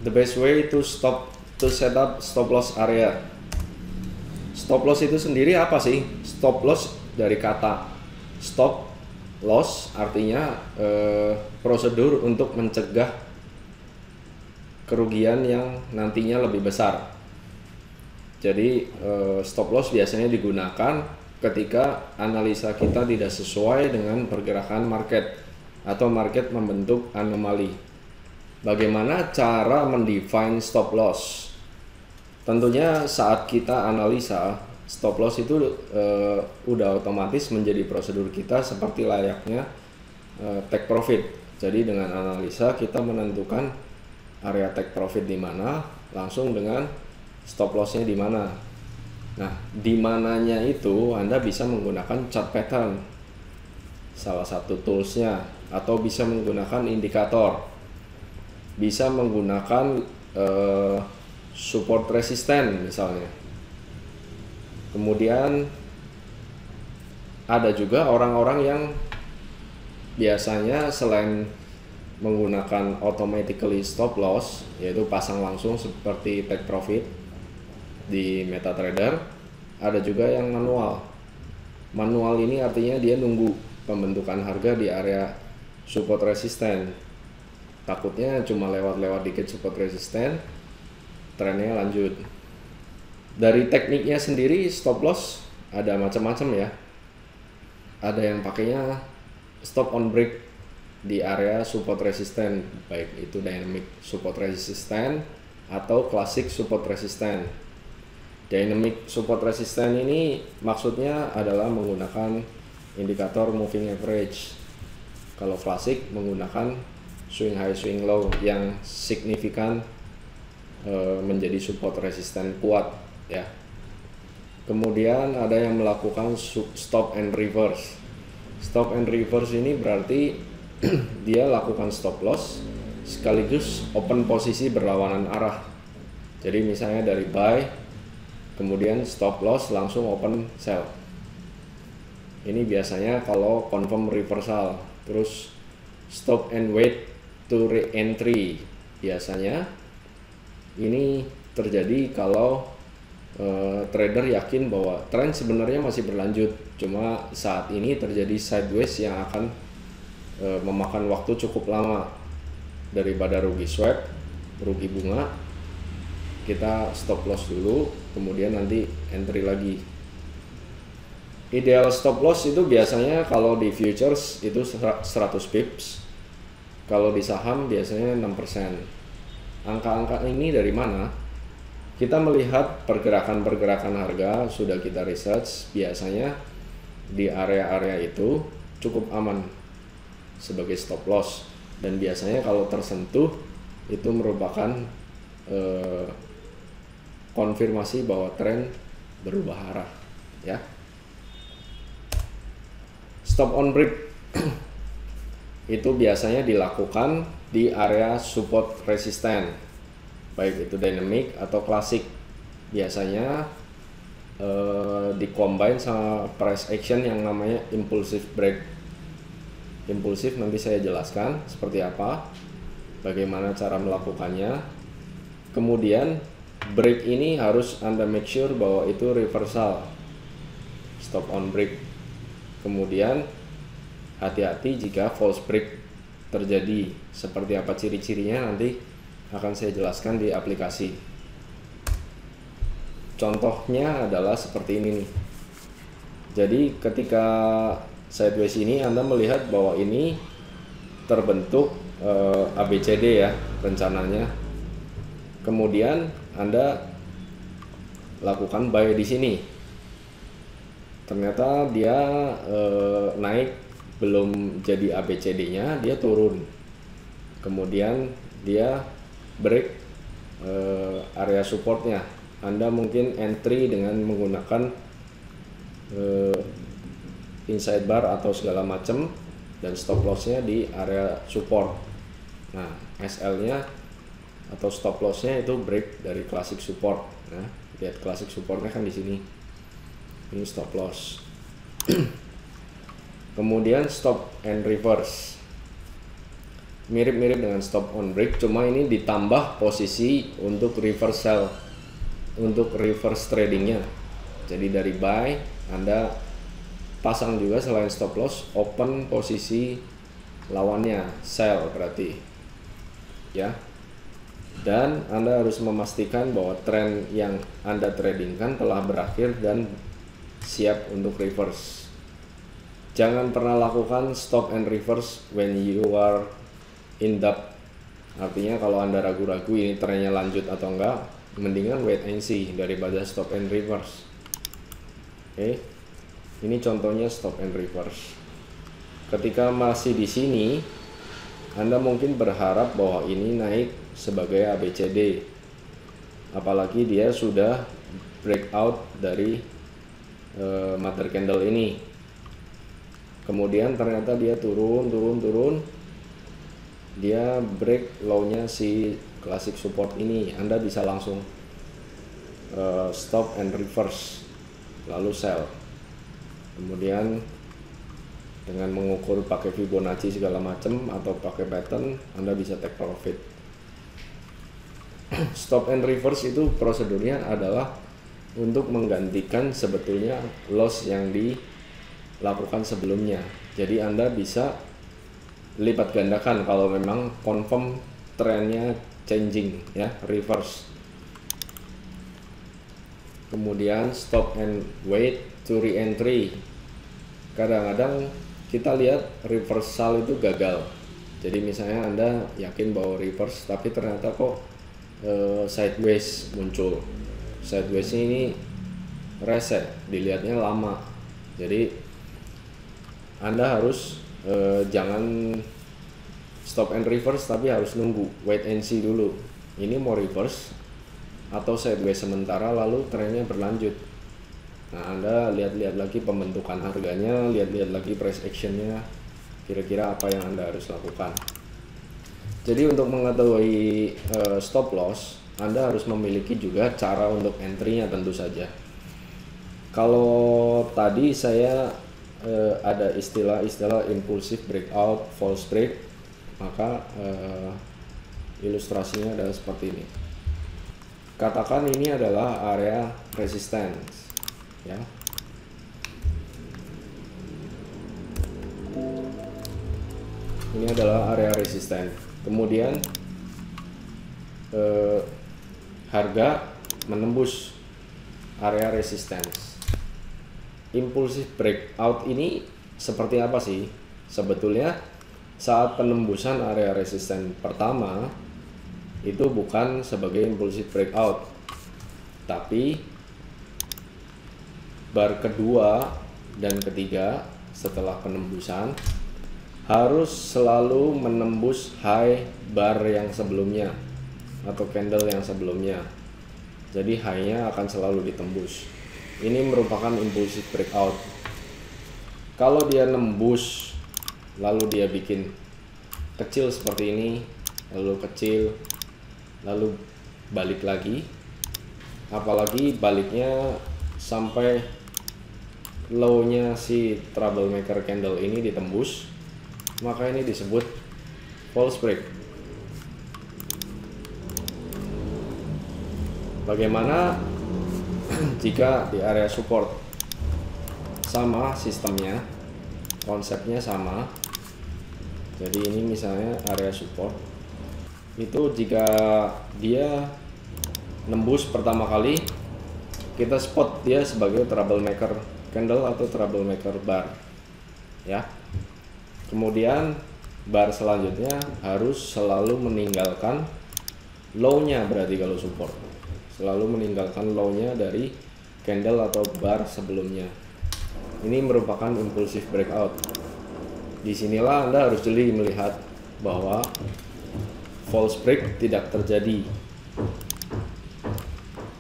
The best way to set up stop loss area. Stop loss itu sendiri apa sih? Stop loss dari kata stop loss, artinya prosedur untuk mencegah kerugian yang nantinya lebih besar. Jadi stop loss biasanya digunakan ketika analisa kita tidak sesuai dengan pergerakan market atau market membentuk anomali. Bagaimana cara mendefine stop loss? Tentunya saat kita analisa, stop loss itu udah otomatis menjadi prosedur kita seperti layaknya take profit. Jadi dengan analisa kita menentukan area take profit di mana, langsung dengan stop lossnya di mana. Nah, di mananya itu Anda bisa menggunakan chart pattern, salah satu toolsnya, atau bisa menggunakan indikator, bisa menggunakan support resisten misalnya. Kemudian ada juga orang-orang yang biasanya selain menggunakan automatically stop loss, yaitu pasang langsung seperti take profit di MetaTrader, ada juga yang manual. Manual ini artinya dia nunggu pembentukan harga di area support resisten. Takutnya cuma lewat-lewat dikit support resisten, trennya lanjut. Dari tekniknya sendiri stop loss ada macam-macam ya. Ada yang pakainya stop on break di area support resisten, baik itu dynamic support resisten atau classic support resisten. Dynamic support resisten ini maksudnya adalah menggunakan indikator moving average. Kalau klasik menggunakan swing high swing low yang signifikan menjadi support resisten kuat ya. Kemudian ada yang melakukan stop and reverse. Stop and reverse ini berarti dia lakukan stop loss sekaligus open posisi berlawanan arah. Jadi misalnya dari buy, kemudian stop loss langsung open sell. Ini biasanya kalau confirm reversal. Terus stop and wait to re-entry, biasanya ini terjadi kalau trader yakin bahwa tren sebenarnya masih berlanjut, cuma saat ini terjadi sideways yang akan memakan waktu cukup lama. Daripada rugi swap, rugi bunga, kita stop loss dulu, kemudian nanti entry lagi. Ideal stop loss itu biasanya kalau di futures itu 100 pips, kalau di saham biasanya 6%. Angka-angka ini dari mana? Kita melihat pergerakan-pergerakan harga, sudah kita research, biasanya di area-area itu cukup aman sebagai stop loss, dan biasanya kalau tersentuh itu merupakan konfirmasi bahwa tren berubah arah ya. Stop on break itu biasanya dilakukan di area support resisten, baik itu dynamic atau klasik. Biasanya dikombin sama price action yang namanya impulsive break. Impulsif nanti saya jelaskan seperti apa, bagaimana cara melakukannya. Kemudian break ini harus Anda make sure bahwa itu reversal, stop on break. Kemudian hati-hati jika false break terjadi. Seperti apa ciri-cirinya nanti akan saya jelaskan di aplikasi. Contohnya adalah seperti ini nih. Jadi ketika sideways ini Anda melihat bahwa ini terbentuk ABCD ya rencananya. Kemudian Anda lakukan buy di sini. Ternyata dia naik, belum jadi ABCD-nya, dia turun. Kemudian dia break area supportnya. Anda mungkin entry dengan menggunakan inside bar atau segala macam, dan stop lossnya di area support. Nah, SL-nya atau stop lossnya itu break dari classic support. Nah, lihat classic supportnya kan di sini. Ini stop loss. Kemudian stop and reverse. mirip-mirip dengan stop on break, cuma ini ditambah posisi untuk reverse sell, untuk reverse tradingnya. Jadi dari buy Anda pasang juga selain stop loss, open posisi lawannya sell berarti ya. Dan Anda harus memastikan bahwa tren yang Anda tradingkan telah berakhir dan siap untuk reverse. Jangan pernah lakukan stop and reverse when you are in doubt. Artinya kalau Anda ragu-ragu ini trennya lanjut atau enggak, mendingan wait and see daripada stop and reverse. Oke. Ini contohnya stop and reverse. Ketika masih di sini, Anda mungkin berharap bahwa ini naik sebagai ABCD. Apalagi dia sudah breakout dari mother candle ini. Kemudian ternyata dia turun. Dia break low-nya si classic support ini. Anda bisa langsung stop and reverse, lalu sell. Kemudian dengan mengukur pakai Fibonacci segala macam atau pakai pattern, Anda bisa take profit. Stop and reverse itu prosedurnya adalah untuk menggantikan sebetulnya loss yang dilakukan sebelumnya. Jadi Anda bisa lipat gandakan kalau memang confirm trennya changing ya, reverse. Kemudian stop and wait to re-entry. Kadang-kadang kita lihat reversal itu gagal. Jadi misalnya Anda yakin bahwa reverse tapi ternyata kok sideways muncul. Sideways ini reset, dilihatnya lama. Jadi Anda harus jangan stop and reverse tapi harus nunggu, wait and see dulu. Ini mau reverse atau sideways sementara lalu trennya berlanjut. Nah, Anda lihat-lihat lagi pembentukan harganya, lihat-lihat lagi price actionnya, kira-kira apa yang Anda harus lakukan. Jadi untuk mengetahui stop loss, Anda harus memiliki juga cara untuk entry-nya tentu saja. Kalau tadi saya ada istilah-istilah impulsive breakout, false break, maka ilustrasinya adalah seperti ini. Katakan ini adalah area resistance ya. Ini adalah area resisten. Kemudian harga menembus area resistance. Impulsive breakout ini seperti apa sih? Sebetulnya saat penembusan area resisten pertama itu bukan sebagai impulsive breakout, tapi bar kedua dan ketiga setelah penembusan harus selalu menembus high bar yang sebelumnya atau candle yang sebelumnya. Jadi high-nya akan selalu ditembus. Ini merupakan impulsive breakout. Kalau dia nembus lalu dia bikin kecil seperti ini, lalu kecil, lalu balik lagi, apalagi baliknya sampai low-nya si troublemaker candle ini ditembus, maka ini disebut false break. Bagaimana jika di area support? Sama sistemnya, konsepnya sama. Jadi ini misalnya area support, itu jika dia nembus pertama kali, kita spot dia sebagai troublemaker candle atau troublemaker bar ya. Kemudian bar selanjutnya harus selalu meninggalkan low-nya, berarti kalau support selalu meninggalkan low-nya dari candle atau bar sebelumnya. Ini merupakan impulsive breakout. Disinilah Anda harus jeli melihat bahwa false break tidak terjadi.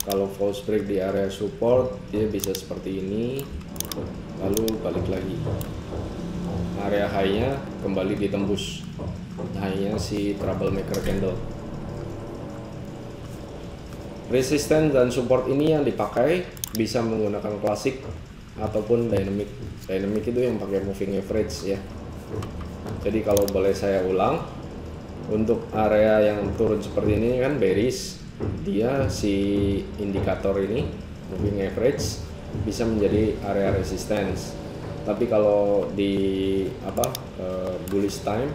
Kalau false break di area support, dia bisa seperti ini, lalu balik lagi. Area high-nya kembali ditembus, high-nya si troublemaker candle. Resisten dan support ini yang dipakai bisa menggunakan klasik ataupun dynamic. Dynamic itu yang pakai moving average ya. Jadi kalau boleh saya ulang, Untuk area yang turun seperti ini kan bearish, dia si indikator ini moving average bisa menjadi area resistance. Tapi kalau di bullish trend,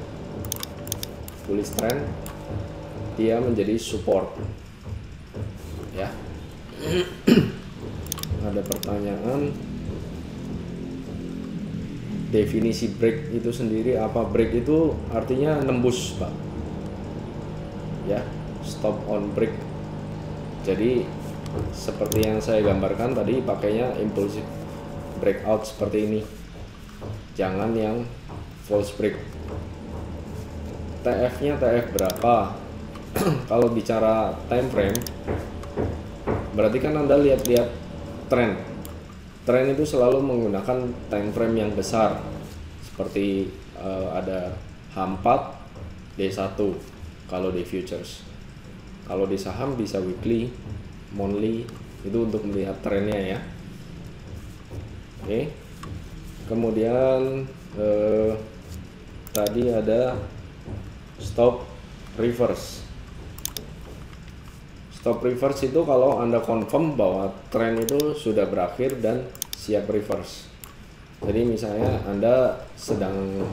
dia menjadi support. Ya. Ada pertanyaan, definisi break itu sendiri apa? Break itu artinya nembus, Pak. Ya, stop on break. Jadi seperti yang saya gambarkan tadi, pakainya impulsive breakout seperti ini. Jangan yang false break. TF-nya TF berapa? Kalau bicara time frame, berarti kan Anda lihat-lihat tren. Tren itu selalu menggunakan time frame yang besar. Seperti ada H4, D1 kalau di futures. Kalau di saham bisa weekly, monthly, itu untuk melihat trennya ya. Oke. Kemudian tadi ada stop reverse. Stop reverse itu kalau Anda confirm bahwa tren itu sudah berakhir dan siap reverse. Jadi misalnya Anda sedang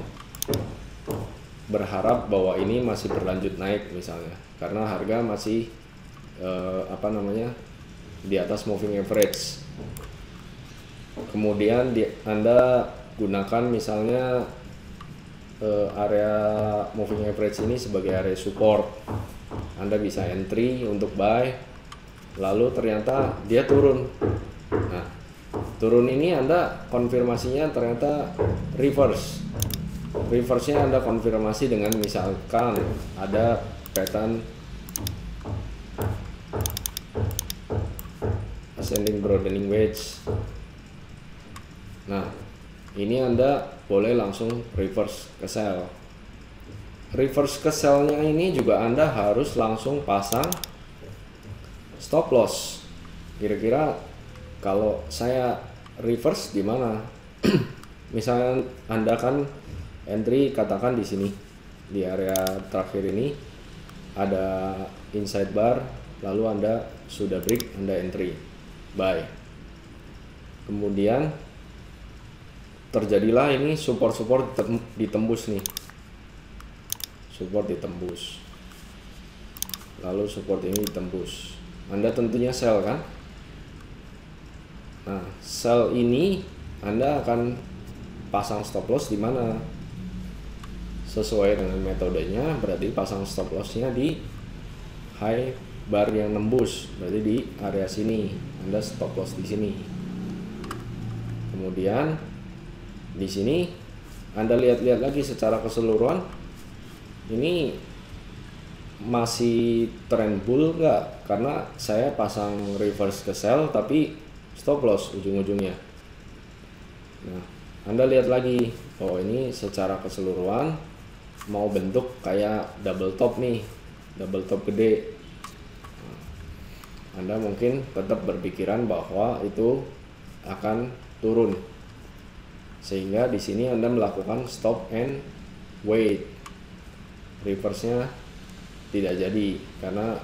berharap bahwa ini masih berlanjut naik misalnya, karena harga masih di atas moving average. Kemudian Anda gunakan misalnya area moving average ini sebagai area support. Anda bisa entry untuk buy, lalu ternyata dia turun. Nah, turun ini Anda konfirmasinya ternyata reverse. Reverse-nya Anda konfirmasi dengan misalkan ada pattern ascending broadening wedge. Nah, ini Anda boleh langsung reverse ke sell. Reverse ke sell-nya ini juga Anda harus langsung pasang stop loss. Kira-kira kalau saya reverse di mana? Misalnya Anda kan entry katakan di sini, di area terakhir ini ada inside bar, lalu Anda sudah break, Anda entry buy. Kemudian terjadilah ini support ditembus nih, support ditembus, lalu support ini ditembus, Anda tentunya sell kan. Nah, sell ini Anda akan pasang stop loss di mana? Sesuai dengan metodenya, berarti pasang stop lossnya di high bar yang nembus, berarti di area sini Anda stop loss di sini. Kemudian di sini Anda lihat-lihat lagi secara keseluruhan, ini masih trend bull nggak? Karena saya pasang reverse ke sell tapi stop loss ujung-ujungnya. Nah, Anda lihat lagi, oh ini secara keseluruhan mau bentuk kayak double top nih, double top gede. Anda mungkin tetap berpikiran bahwa itu akan turun, sehingga di sini Anda melakukan stop and wait. Reverse-nya tidak jadi karena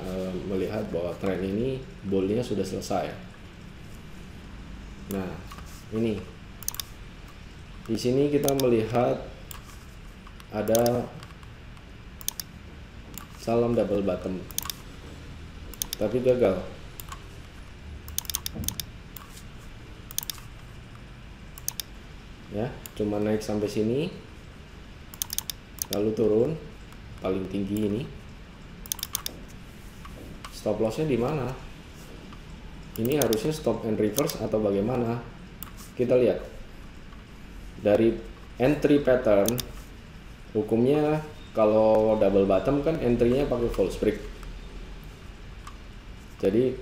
melihat bahwa tren ini bull-nya sudah selesai. Nah, ini di sini kita melihat ada salam double bottom tapi gagal. Ya, cuma naik sampai sini lalu turun paling tinggi ini. Stop lossnya di mana? Ini harusnya stop and reverse atau bagaimana? Kita lihat dari entry pattern, hukumnya kalau double bottom kan entry-nya pakai false break. Jadi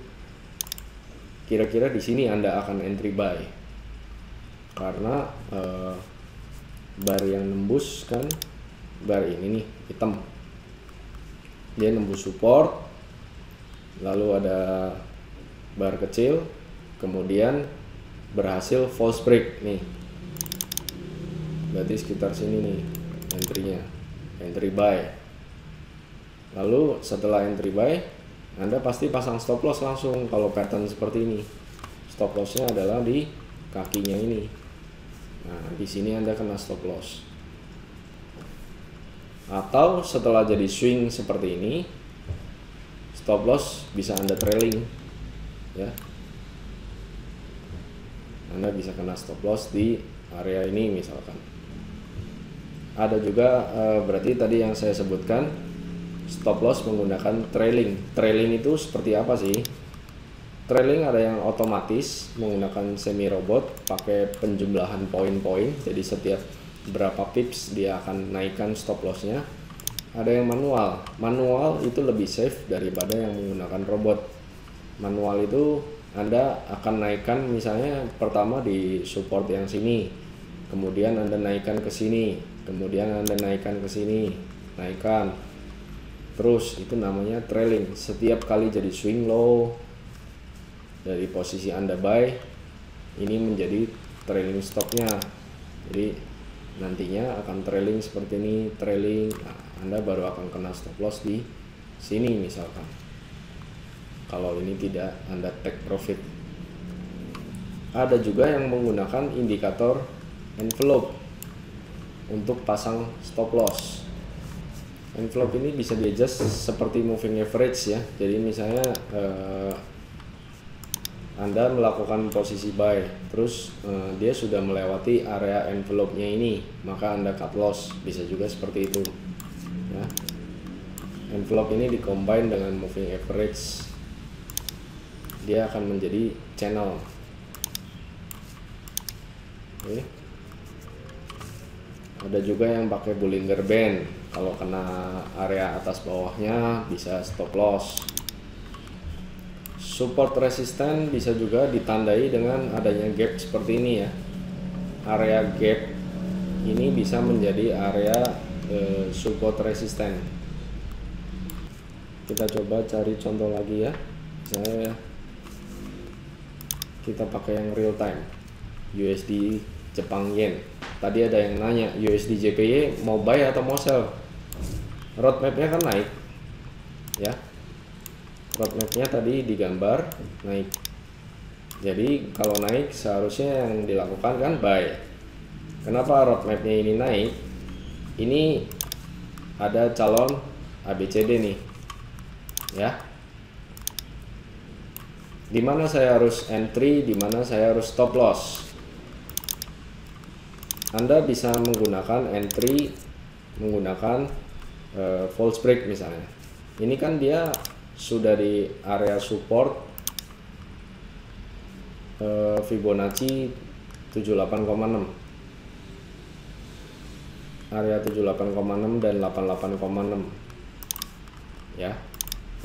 kira-kira di sini Anda akan entry buy karena bar yang nembus kan, bar ini nih hitam, dia nembus support, lalu ada bar kecil, kemudian berhasil false break nih, berarti sekitar sini nih entry-nya, entry buy. Lalu setelah entry buy, Anda pasti pasang stop loss langsung. Kalau pattern seperti ini, stop lossnya adalah di kakinya ini. Nah, di sini Anda kena stop loss. Atau setelah jadi swing seperti ini, stop loss bisa Anda trailing, ya. Anda bisa kena stop loss di area ini misalkan. Ada juga berarti tadi yang saya sebutkan, stop loss menggunakan trailing. Trailing itu seperti apa sih? Trailing ada yang otomatis menggunakan semi robot pakai penjumlahan poin-poin. Jadi setiap berapa pips dia akan naikkan stop lossnya. Ada yang manual. Manual itu lebih safe daripada yang menggunakan robot. Manual itu Anda akan naikkan misalnya pertama di support yang sini, kemudian Anda naikkan ke sini, kemudian Anda naikkan ke sini, naikkan terus. Itu namanya trailing. Setiap kali jadi swing low dari posisi Anda buy, ini menjadi trailing stopnya. Jadi nantinya akan trailing seperti ini, trailing. Nah, Anda baru akan kena stop loss di sini misalkan, kalau ini tidak Anda take profit. Ada juga yang menggunakan indikator envelope untuk pasang stop loss. Envelope ini bisa di adjust seperti moving average ya. Jadi misalnya Anda melakukan posisi buy, terus dia sudah melewati area envelope-nya ini, maka Anda cut loss. Bisa juga seperti itu ya. Envelope ini dikombine dengan moving average, dia akan menjadi channel. Oke. Ada juga yang pakai Bollinger Band. Kalau kena area atas bawahnya bisa stop loss. Support resisten bisa juga ditandai dengan adanya gap seperti ini ya. Area gap ini bisa menjadi area support resisten. Kita coba cari contoh lagi ya. Misalnya kita pakai yang real time, USD Jepang Yen. Tadi ada yang nanya USD JPY mau buy atau mau sell. Roadmapnya kan naik ya. Roadmapnya tadi digambar naik. Jadi kalau naik seharusnya yang dilakukan kan buy. Kenapa roadmapnya ini naik? Ini ada calon ABCD nih ya. Dimana saya harus entry, dimana saya harus stop loss. Anda bisa menggunakan entry menggunakan false break misalnya. Ini kan dia sudah di area support Fibonacci 78,6, area 78,6 dan 88,6 ya.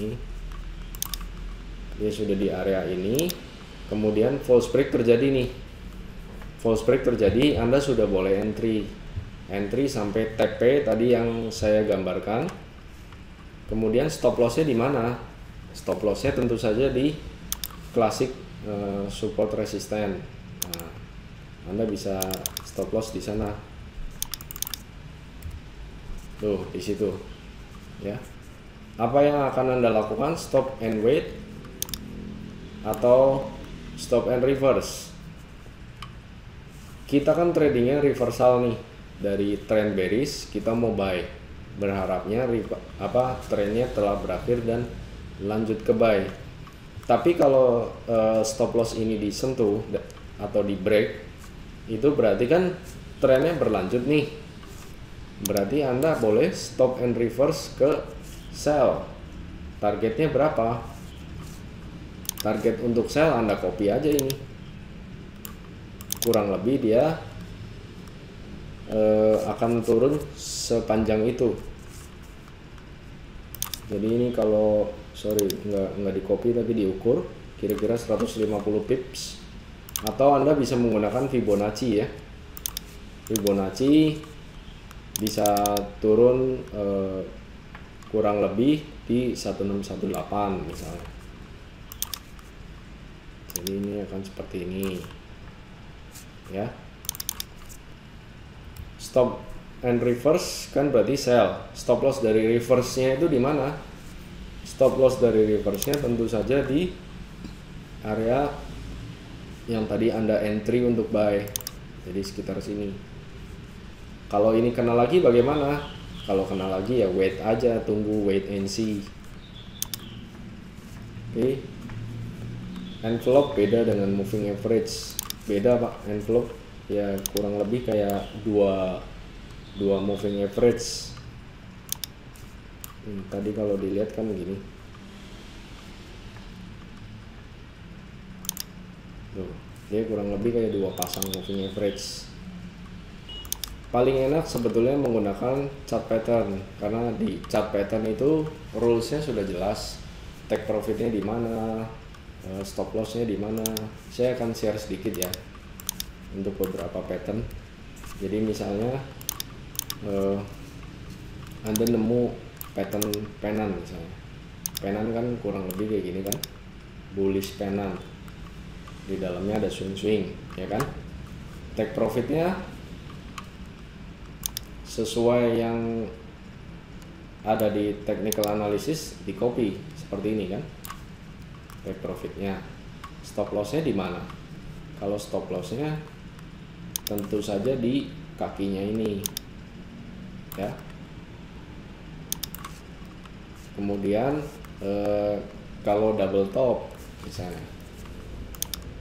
Ini dia sudah di area ini, kemudian false break terjadi nih. False break terjadi, Anda sudah boleh entry sampai TP tadi yang saya gambarkan. Kemudian stop lossnya di mana? Stop lossnya tentu saja di klasik support resisten. Nah, Anda bisa stop loss di sana. Tuh, di situ. Ya. Apa yang akan Anda lakukan? Stop and wait atau stop and reverse. Kita kan tradingnya reversal nih dari trend bearish, kita mau buy, berharapnya trennya telah berakhir dan lanjut ke buy. Tapi kalau stop loss ini disentuh atau di break, itu berarti kan trennya berlanjut nih. Berarti Anda boleh stop and reverse ke sell. Targetnya berapa? Target untuk sell Anda copy aja ini. Kurang lebih dia akan turun sepanjang itu. Jadi ini kalau nggak di copy tapi diukur kira-kira 150 pips. Atau Anda bisa menggunakan Fibonacci ya. Fibonacci bisa turun kurang lebih di 1618 misalnya. Jadi ini akan seperti ini ya. Stop and reverse kan berarti sell. Stop loss dari reverse-nya itu di mana? Stop loss dari reverse-nya tentu saja di area yang tadi Anda entry untuk buy. Jadi sekitar sini. Kalau ini kena lagi bagaimana? Kalau kena lagi ya wait aja, tunggu, wait and see. Oke. Envelope beda dengan moving average. Beda Pak, envelope ya kurang lebih kayak dua moving average. Tadi kalau dilihat kan gini. Tuh, dia kurang lebih kayak dua pasang moving average. Paling enak sebetulnya menggunakan chart pattern, karena di chart pattern itu rulesnya sudah jelas, take profitnya di mana, stop lossnya di mana. Saya akan share sedikit ya untuk beberapa pattern. Jadi misalnya Anda nemu pattern penan misalnya, penan kan kurang lebih kayak gini kan, bullish penan, di dalamnya ada swing ya kan. Take profitnya sesuai yang ada di technical analysis, di copy seperti ini kan. Take profitnya, stop lossnya di mana? Kalau stop lossnya tentu saja di kakinya ini ya. Kemudian kalau double top misalnya,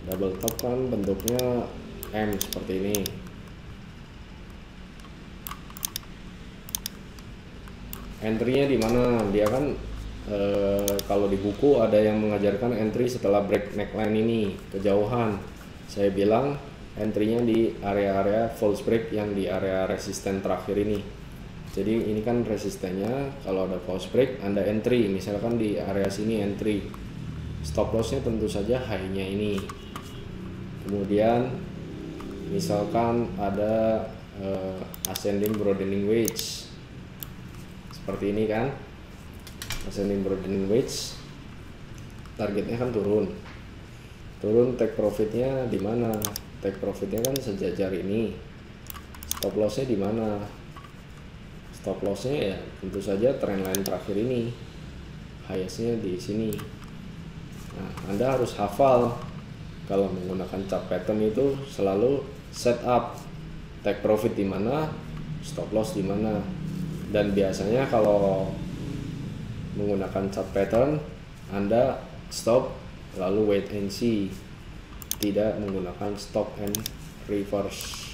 double top kan bentuknya M seperti ini. Entry-nya di mana? Dia kan kalau di buku ada yang mengajarkan entry setelah break neckline ini kejauhan. Saya bilang entry-nya di area-area false break yang di area resisten terakhir ini. Jadi ini kan resistennya, kalau ada false break Anda entry, misalkan di area sini entry. Stop loss-nya tentu saja high-nya ini. Kemudian misalkan ada ascending broadening wedge seperti ini kan, ascending broadening wedge, targetnya kan turun, take profitnya di mana? Take profitnya kan sejajar ini. Stop lossnya di mana? Stop lossnya ya tentu saja trendline terakhir ini, highestnya di sini. Nah, Anda harus hafal kalau menggunakan chart pattern itu selalu setup take profit di mana, stop loss di mana. Dan biasanya kalau menggunakan chart pattern Anda stop lalu wait and see, tidak menggunakan stop and reverse.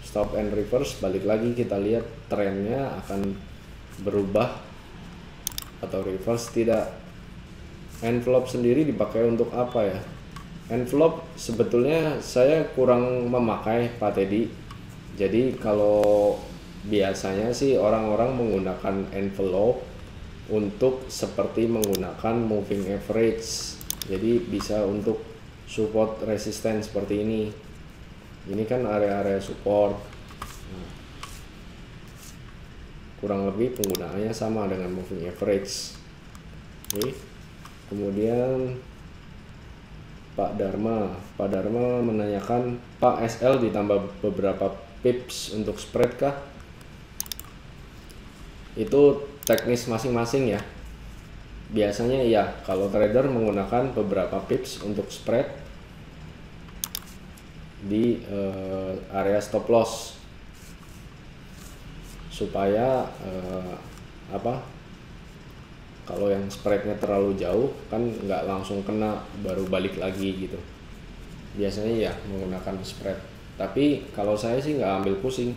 Stop and reverse balik lagi kita lihat trennya akan berubah atau reverse tidak. Envelope sendiri dipakai untuk apa ya? Envelope sebetulnya saya kurang memakai Pak Teddy. Jadi kalau biasanya sih orang-orang menggunakan envelope untuk seperti menggunakan moving average. Jadi bisa untuk support resisten seperti ini. Ini kan area-area support. Nah, kurang lebih penggunaannya sama dengan moving average. Oke. Kemudian Pak Dharma menanyakan, Pak, SL ditambah beberapa pips untuk spread kah? Itu teknis masing-masing ya. Biasanya ya, kalau trader menggunakan beberapa pips untuk spread di area stop loss supaya kalau yang spreadnya terlalu jauh kan nggak langsung kena baru balik lagi gitu. Biasanya ya menggunakan spread. Tapi kalau saya sih nggak ambil pusing.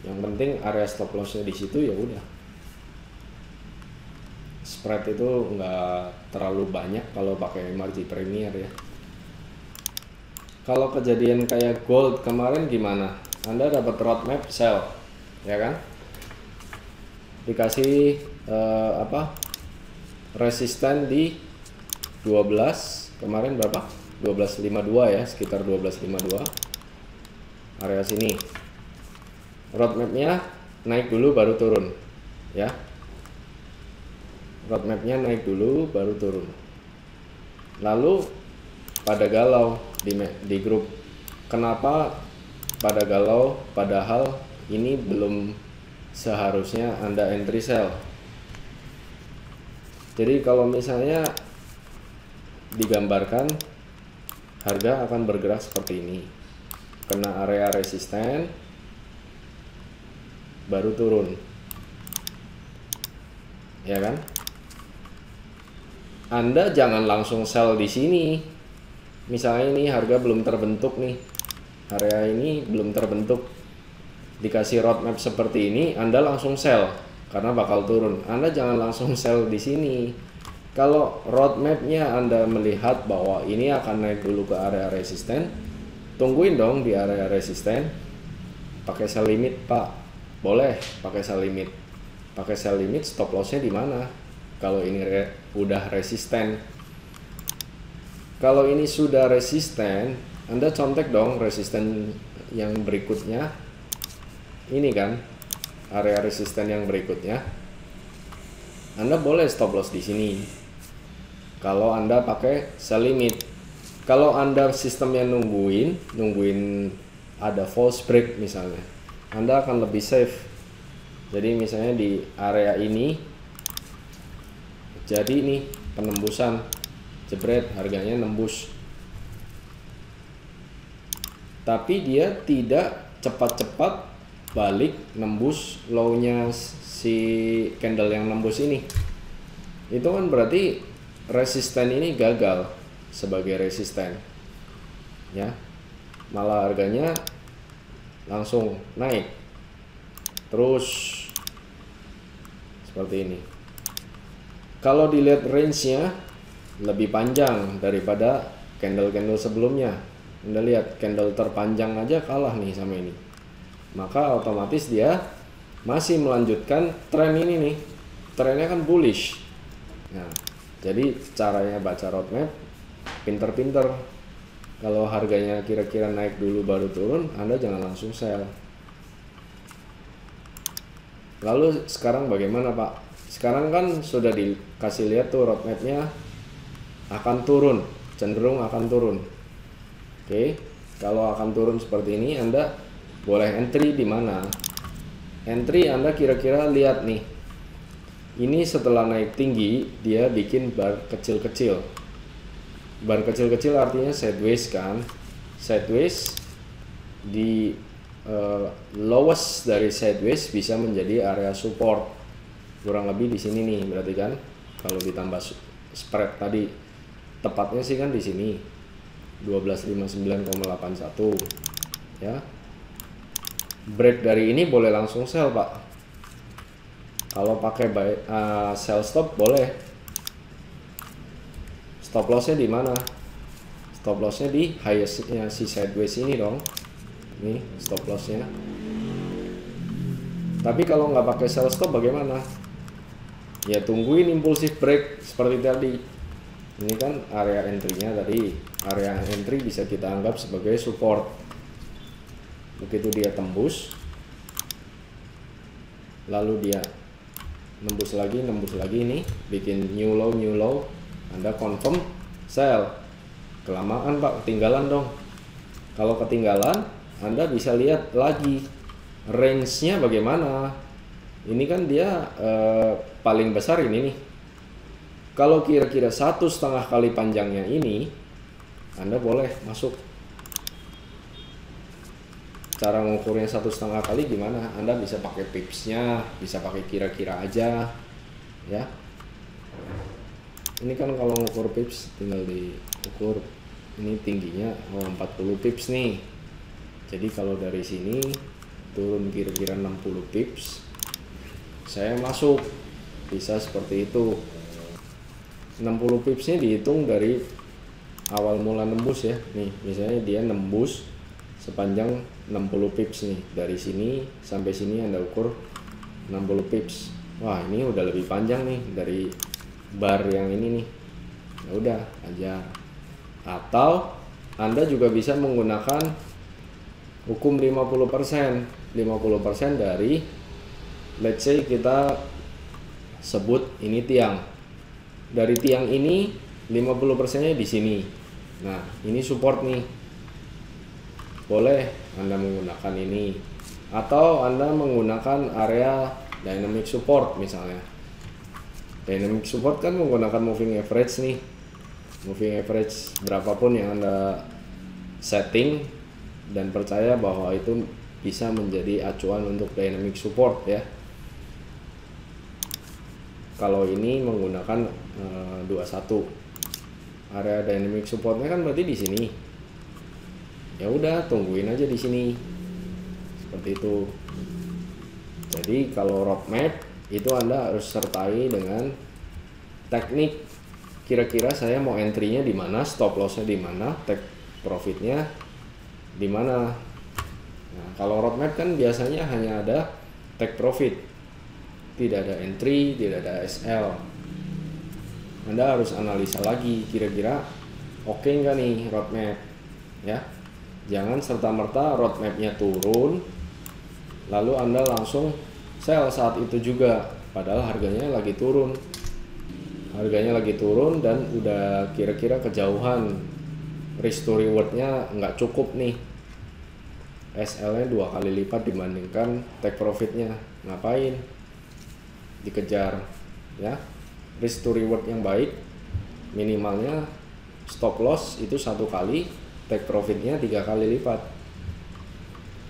Yang penting area stop lossnya di situ ya udah. Spread itu nggak terlalu banyak kalau pakai margin premier ya. Kalau kejadian kayak gold kemarin gimana? Anda dapat roadmap sell, ya kan? Dikasih resisten di 12, kemarin berapa? 12.52 ya, sekitar 12.52. Area sini. Roadmapnya naik dulu baru turun, ya. Roadmapnya naik dulu baru turun. Lalu pada galau di grup, kenapa pada galau padahal ini belum seharusnya Anda entry sell. Jadi kalau misalnya digambarkan, harga akan bergerak seperti ini, kena area resisten, baru turun, ya kan? Anda jangan langsung sell di sini. Misalnya ini harga belum terbentuk nih, area ini belum terbentuk, dikasih roadmap seperti ini, Anda langsung sell karena bakal turun. Anda jangan langsung sell di sini. Kalau roadmapnya Anda melihat bahwa ini akan naik dulu ke area resisten, tungguin dong di area resisten. Pakai sell limit, Pak. Boleh pakai sell limit. Pakai sell limit, stop lossnya di mana? Kalau ini udah resisten. Kalau ini sudah resisten, Anda contek dong resisten yang berikutnya. Ini kan area resisten yang berikutnya. Anda boleh stop loss di sini. Kalau Anda pakai sell limit. Kalau Anda sistemnya nungguin ada false break misalnya, Anda akan lebih safe. Jadi misalnya di area ini, jadi nih penembusan, jebret, harganya nembus. Tapi dia tidak cepat-cepat balik nembus low-nya si candle yang nembus ini. Itu kan berarti resisten ini gagal sebagai resisten, ya. Malah harganya langsung naik terus seperti ini. Kalau dilihat range-nya lebih panjang daripada candle-candle sebelumnya. Anda lihat candle terpanjang aja kalah nih sama ini, maka otomatis dia masih melanjutkan tren ini nih. Trennya kan bullish. Nah, jadi caranya baca roadmap pinter-pinter. Kalau harganya kira-kira naik dulu baru turun, Anda jangan langsung sell. Lalu sekarang bagaimana, Pak? Sekarang kan sudah dikasih lihat tuh roadmapnya akan turun, cenderung akan turun. Oke, kalau akan turun seperti ini, Anda boleh entry di mana? Entry Anda kira-kira lihat nih. Ini setelah naik tinggi, dia bikin bar kecil-kecil. Bar kecil-kecil artinya sideways kan? Sideways di lowest dari sideways bisa menjadi area support. Kurang lebih di sini nih, berarti kan? Kalau ditambah spread tadi, tepatnya sih kan di sini 1259,81, ya. Break dari ini boleh langsung sell, Pak. Kalau pakai sell stop boleh. Stop lossnya di mana? Stop lossnya di highestnya si sideways ini dong. Ini stop lossnya. Tapi kalau nggak pakai sell stop bagaimana? Ya tungguin impulsif break seperti tadi. Ini kan area entry-nya tadi. Area entry bisa kita anggap sebagai support. Begitu dia tembus, lalu dia nembus lagi nih, bikin new low, Anda confirm sell. Kelamaan, Pak, ketinggalan dong. Kalau ketinggalan, Anda bisa lihat lagi range-nya bagaimana. Ini kan dia paling besar ini nih. Kalau kira-kira 1,5 kali panjangnya ini, Anda boleh masuk. Cara mengukurnya 1,5 kali gimana? Anda bisa pakai pipsnya, bisa pakai kira-kira aja, ya. Ini kan kalau mengukur pips tinggal diukur. Ini tingginya 40 pips nih. Jadi kalau dari sini turun kira-kira 60 pips, saya masuk. Bisa seperti itu. 60 pipsnya dihitung dari awal mula nembus ya. Nih, misalnya dia nembus sepanjang 60 pips nih, dari sini sampai sini Anda ukur 60 pips. Wah, ini udah lebih panjang nih dari bar yang ini nih. Ya udah, ajar. Atau Anda juga bisa menggunakan hukum 50%. 50% dari, let's say kita sebut ini tiang. Dari tiang ini 50%-nya di sini. Nah, ini support nih. Boleh Anda menggunakan ini, atau Anda menggunakan area dynamic support misalnya. Dynamic support kan menggunakan moving average nih, moving average berapapun yang Anda setting, dan percaya bahwa itu bisa menjadi acuan untuk dynamic support ya. Kalau ini menggunakan 21 area dynamic supportnya kan berarti di sini. Ya udah, tungguin aja di sini seperti itu. Jadi kalau roadmap itu Anda harus sertai dengan teknik, kira-kira saya mau entry-nya di mana, stop loss-nya di mana, take profit-nya di mana. Nah, kalau roadmap kan biasanya hanya ada take profit, tidak ada entry, tidak ada SL. Anda harus analisa lagi, kira-kira oke nggak nih roadmap ya. Jangan serta-merta roadmapnya turun lalu Anda langsung sell saat itu juga, padahal harganya lagi turun. Harganya lagi turun dan udah kira-kira kejauhan, risk to reward-nya nggak cukup nih. SL-nya 2 kali lipat dibandingkan take profit-nya. Ngapain dikejar ya? Risk to reward yang baik minimalnya stop loss itu 1 kali, take profitnya 3 kali lipat.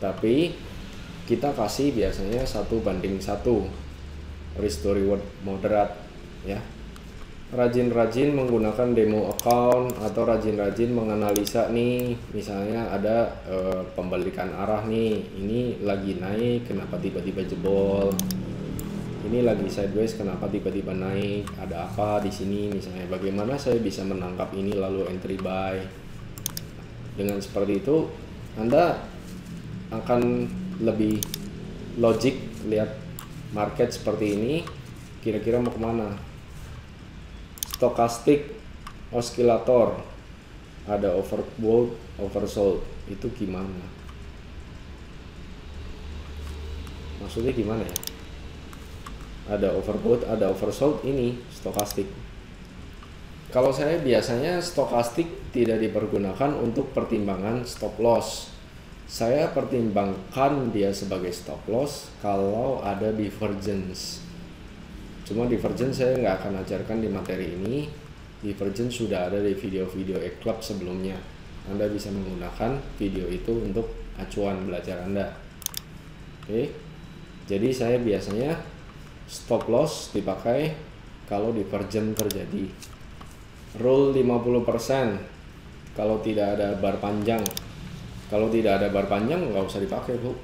Tapi kita kasih biasanya 1:1, risk to reward moderat ya. Rajin-rajin menggunakan demo account atau rajin-rajin menganalisa nih, misalnya ada pembalikan arah nih, ini lagi naik kenapa tiba-tiba jebol, ini lagi sideways kenapa tiba-tiba naik, ada apa di sini misalnya, bagaimana saya bisa menangkap ini lalu entry buy. Dengan seperti itu Anda akan lebih logik lihat market seperti ini kira-kira mau kemana. Stochastic oscillator ada overbought, oversold, itu gimana? Maksudnya gimana ya? Ada overbought, ada oversold, ini stokastik. Kalau saya biasanya stokastik tidak dipergunakan untuk pertimbangan stop loss. Saya pertimbangkan dia sebagai stop loss kalau ada divergence. Cuma divergence saya nggak akan ajarkan di materi ini. Divergence sudah ada di video-video E-Club sebelumnya. Anda bisa menggunakan video itu untuk acuan belajar Anda. Oke. Jadi saya biasanya stop loss dipakai kalau divergent terjadi. Rule 50% kalau tidak ada bar panjang. Kalau tidak ada bar panjang nggak usah dipakai, Bu.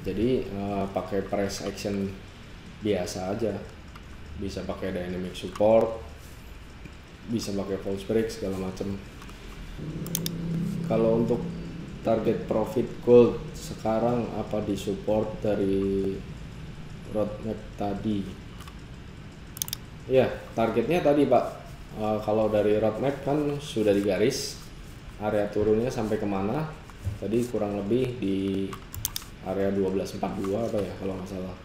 Jadi pakai price action biasa aja. Bisa pakai dynamic support, bisa pakai false break segala macam. Kalau untuk target profit gold sekarang apa di support dari roadmap tadi? Ya, targetnya tadi Pak, kalau dari roadmap kan sudah digaris area turunnya sampai kemana, tadi kurang lebih di area 1242 apa ya kalau nggak salah,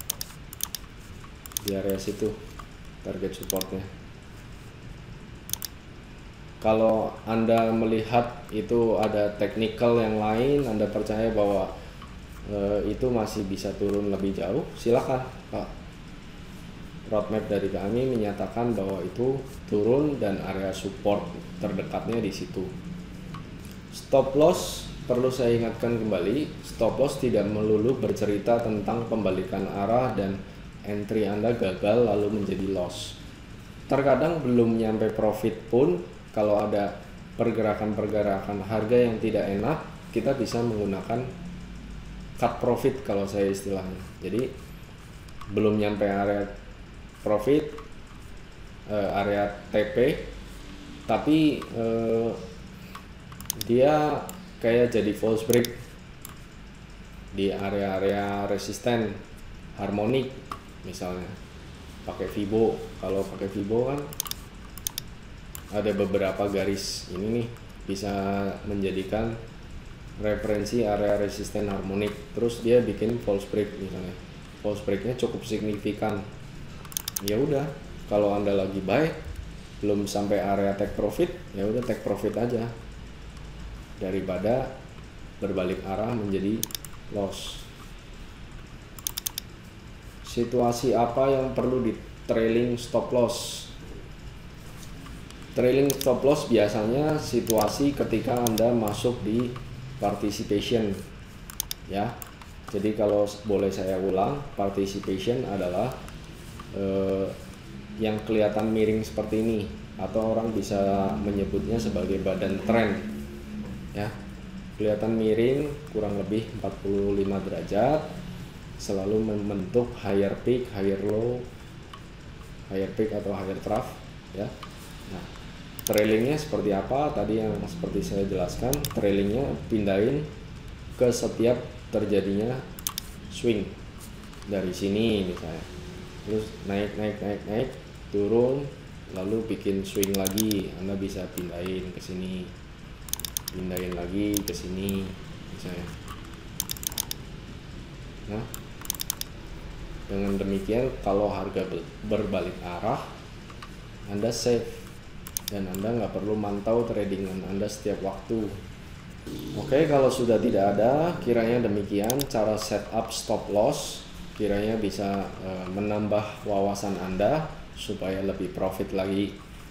di area situ target supportnya. Kalau Anda melihat itu ada technical yang lain, Anda percaya bahwa itu masih bisa turun lebih jauh, silakan Pak. Roadmap dari kami menyatakan bahwa itu turun dan area support terdekatnya di situ. Stop loss perlu saya ingatkan kembali, stop loss tidak melulu bercerita tentang pembalikan arah dan entry Anda gagal lalu menjadi loss. Terkadang belum nyampe profit pun kalau ada pergerakan-pergerakan harga yang tidak enak, kita bisa menggunakan cut profit kalau saya istilahnya. Jadi belum nyampe area profit, area TP, tapi dia kayak jadi false break di area-area resisten harmonik misalnya. Pakai Fibo, kalau pakai Fibo kan ada beberapa garis ini nih, bisa menjadikan referensi area resisten harmonik. Terus dia bikin false break misalnya, false breaknya cukup signifikan. Ya udah, kalau Anda lagi buy belum sampai area take profit, ya udah take profit aja daripada berbalik arah menjadi loss. situasi apa yang perlu di trailing stop loss? Trailing stop loss biasanya situasi ketika Anda masuk di participation, ya. Jadi kalau boleh saya ulang, participation adalah yang kelihatan miring seperti ini, atau orang bisa menyebutnya sebagai badan tren, ya. Kelihatan miring kurang lebih 45 derajat, selalu membentuk higher peak, higher low, higher peak atau higher trough, ya. Nah, trailingnya seperti apa? Tadi yang seperti saya jelaskan, trailingnya pindahin ke setiap terjadinya swing dari sini misalnya, terus naik, turun, lalu bikin swing lagi, Anda bisa pindahin ke sini, pindahin lagi ke sini misalnya. Nah, dengan demikian kalau harga berbalik arah, Anda safe dan Anda nggak perlu mantau tradingan Anda setiap waktu. Oke, kalau sudah tidak ada, kiranya demikian cara setup stop loss, kiranya bisa menambah wawasan Anda supaya lebih profit lagi.